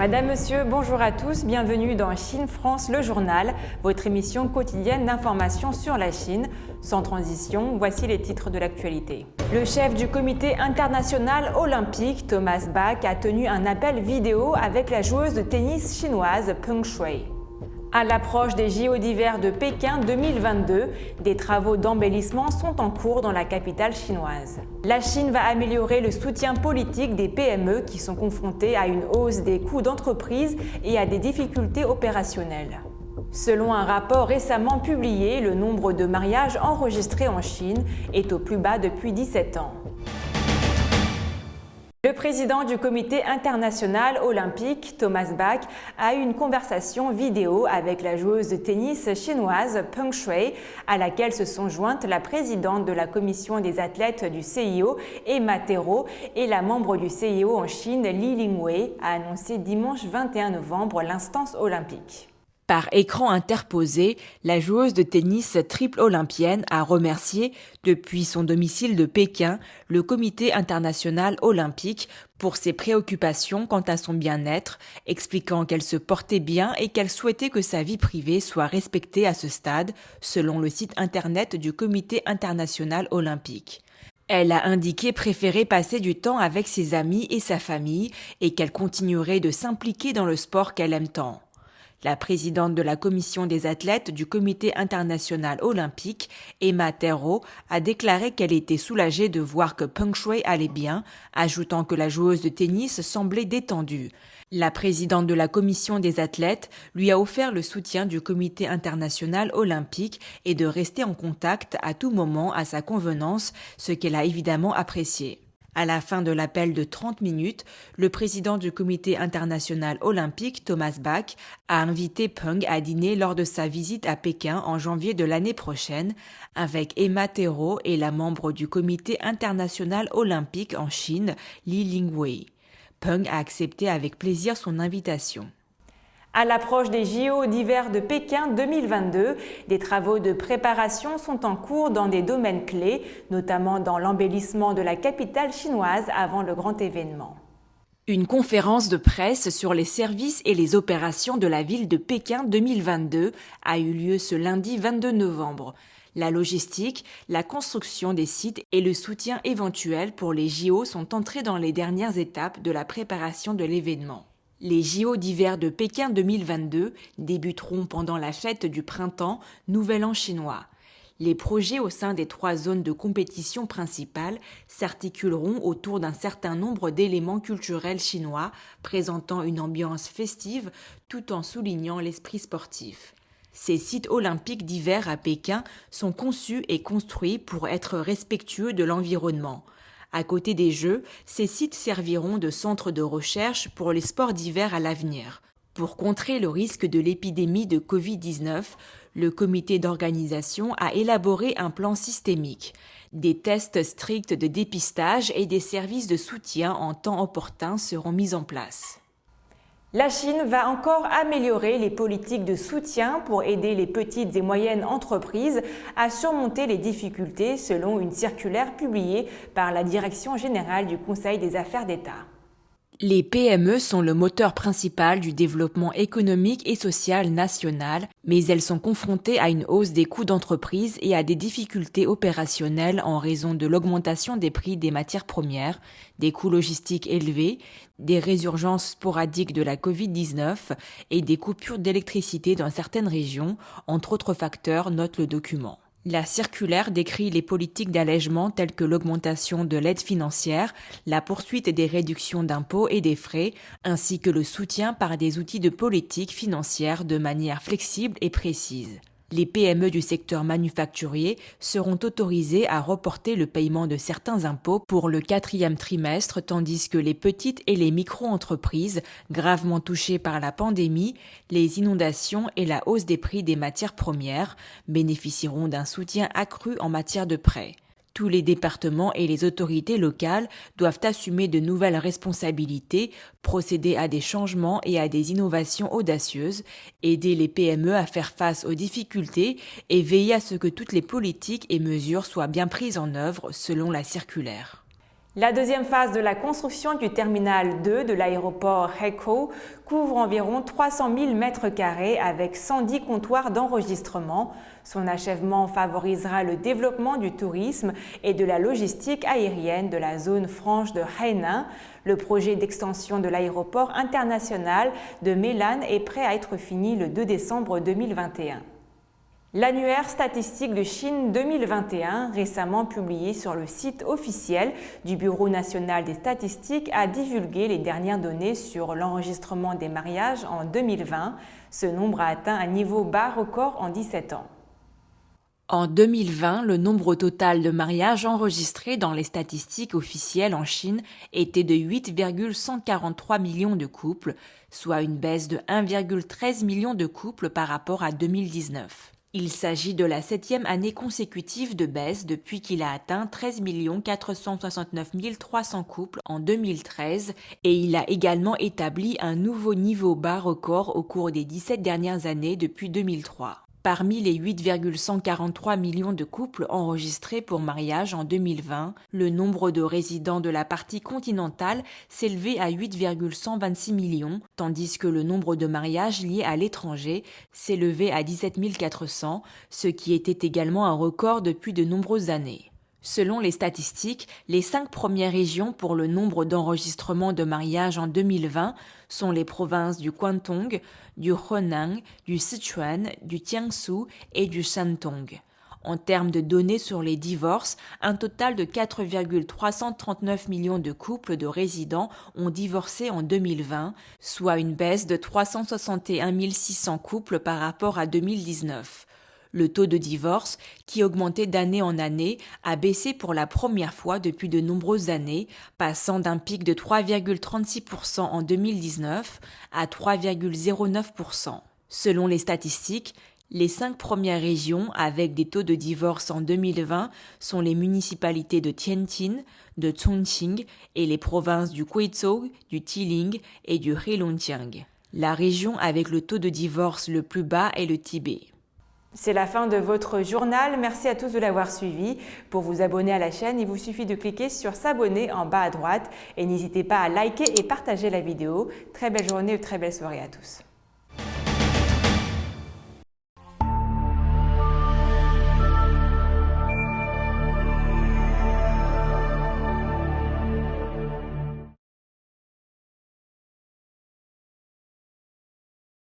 Madame, Monsieur, bonjour à tous, bienvenue dans Chine France, le journal, votre émission quotidienne d'information sur la Chine. Sans transition, voici les titres de l'actualité. Le chef du comité international olympique, Thomas Bach, a tenu un appel vidéo avec la joueuse de tennis chinoise Peng Shuai. À l'approche des JO d'hiver de Pékin 2022, des travaux d'embellissement sont en cours dans la capitale chinoise. La Chine va améliorer le soutien politique des PME qui sont confrontées à une hausse des coûts d'entreprise et à des difficultés opérationnelles. Selon un rapport récemment publié, le nombre de mariages enregistrés en Chine est au plus bas depuis 17 ans. Le président du comité international olympique, Thomas Bach, a eu une conversation vidéo avec la joueuse de tennis chinoise Peng Shuai, à laquelle se sont jointes la présidente de la commission des athlètes du CIO, Emma Tero, et la membre du CIO en Chine, Li Lingwei, a annoncé dimanche 21 novembre l'instance olympique. Par écran interposé, la joueuse de tennis triple olympienne a remercié, depuis son domicile de Pékin, le Comité international olympique pour ses préoccupations quant à son bien-être, expliquant qu'elle se portait bien et qu'elle souhaitait que sa vie privée soit respectée à ce stade, selon le site internet du Comité international olympique. Elle a indiqué préférer passer du temps avec ses amis et sa famille et qu'elle continuerait de s'impliquer dans le sport qu'elle aime tant. La présidente de la commission des athlètes du Comité international olympique, Emma Tero, a déclaré qu'elle était soulagée de voir que Peng Shuai allait bien, ajoutant que la joueuse de tennis semblait détendue. La présidente de la commission des athlètes lui a offert le soutien du Comité international olympique et de rester en contact à tout moment à sa convenance, ce qu'elle a évidemment apprécié. À la fin de l'appel de 30 minutes, le président du comité international olympique, Thomas Bach, a invité Peng à dîner lors de sa visite à Pékin en janvier de l'année prochaine, avec Emma Tero et la membre du comité international olympique en Chine, Li Lingwei. Peng a accepté avec plaisir son invitation. À l'approche des JO d'hiver de Pékin 2022, des travaux de préparation sont en cours dans des domaines clés, notamment dans l'embellissement de la capitale chinoise avant le grand événement. Une conférence de presse sur les services et les opérations de la ville de Pékin 2022 a eu lieu ce lundi 22 novembre. La logistique, la construction des sites et le soutien éventuel pour les JO sont entrés dans les dernières étapes de la préparation de l'événement. Les JO d'hiver de Pékin 2022 débuteront pendant la fête du printemps, Nouvel An chinois. Les projets au sein des 3 zones de compétition principales s'articuleront autour d'un certain nombre d'éléments culturels chinois présentant une ambiance festive tout en soulignant l'esprit sportif. Ces sites olympiques d'hiver à Pékin sont conçus et construits pour être respectueux de l'environnement. À côté des Jeux, ces sites serviront de centre de recherche pour les sports d'hiver à l'avenir. Pour contrer le risque de l'épidémie de Covid-19, le comité d'organisation a élaboré un plan systémique. Des tests stricts de dépistage et des services de soutien en temps opportun seront mis en place. La Chine va encore améliorer les politiques de soutien pour aider les petites et moyennes entreprises à surmonter les difficultés selon une circulaire publiée par la Direction générale du Conseil des affaires d'État. Les PME sont le moteur principal du développement économique et social national, mais elles sont confrontées à une hausse des coûts d'entreprise et à des difficultés opérationnelles en raison de l'augmentation des prix des matières premières, des coûts logistiques élevés, des résurgences sporadiques de la Covid-19 et des coupures d'électricité dans certaines régions, entre autres facteurs, note le document. La circulaire décrit les politiques d'allègement telles que l'augmentation de l'aide financière, la poursuite des réductions d'impôts et des frais, ainsi que le soutien par des outils de politique financière de manière flexible et précise. Les PME du secteur manufacturier seront autorisées à reporter le paiement de certains impôts pour le 4e trimestre, tandis que les petites et les micro-entreprises, gravement touchées par la pandémie, les inondations et la hausse des prix des matières premières, bénéficieront d'un soutien accru en matière de prêts. Tous les départements et les autorités locales doivent assumer de nouvelles responsabilités, procéder à des changements et à des innovations audacieuses, aider les PME à faire face aux difficultés et veiller à ce que toutes les politiques et mesures soient bien prises en œuvre selon la circulaire. La deuxième phase de la construction du terminal 2 de l'aéroport Haikou couvre environ 300 000 mètres carrés avec 110 comptoirs d'enregistrement. Son achèvement favorisera le développement du tourisme et de la logistique aérienne de la zone franche de Hainan. Le projet d'extension de l'aéroport international de Melan est prêt à être fini le 2 décembre 2021. L'annuaire statistique de Chine 2021, récemment publié sur le site officiel du Bureau national des statistiques, a divulgué les dernières données sur l'enregistrement des mariages en 2020. Ce nombre a atteint un niveau bas record en 17 ans. En 2020, le nombre total de mariages enregistrés dans les statistiques officielles en Chine était de 8,143 millions de couples, soit une baisse de 1,13 million de couples par rapport à 2019. Il s'agit de la 7e année consécutive de baisse depuis qu'il a atteint 13 469 300 couples en 2013 et il a également établi un nouveau niveau bas record au cours des 17 dernières années depuis 2003. Parmi les 8,143 millions de couples enregistrés pour mariage en 2020, le nombre de résidents de la partie continentale s'élevait à 8,126 millions, tandis que le nombre de mariages liés à l'étranger s'élevait à 17 400, ce qui était également un record depuis de nombreuses années. Selon les statistiques, les 5 premières régions pour le nombre d'enregistrements de mariages en 2020 sont les provinces du Guangdong, du Henan, du Sichuan, du Jiangsu et du Shandong. En termes de données sur les divorces, un total de 4,339 millions de couples de résidents ont divorcé en 2020, soit une baisse de 361 600 couples par rapport à 2019. Le taux de divorce, qui augmentait d'année en année, a baissé pour la première fois depuis de nombreuses années, passant d'un pic de 3,36% en 2019 à 3,09%. Selon les statistiques, les 5 premières régions avec des taux de divorce en 2020 sont les municipalités de Tianjin, de Chongqing et les provinces du Guizhou, du Jilin et du Heilongjiang. La région avec le taux de divorce le plus bas est le Tibet. C'est la fin de votre journal. Merci à tous de l'avoir suivi. Pour vous abonner à la chaîne, il vous suffit de cliquer sur s'abonner en bas à droite et n'hésitez pas à liker et partager la vidéo. Très belle journée ou très belle soirée à tous.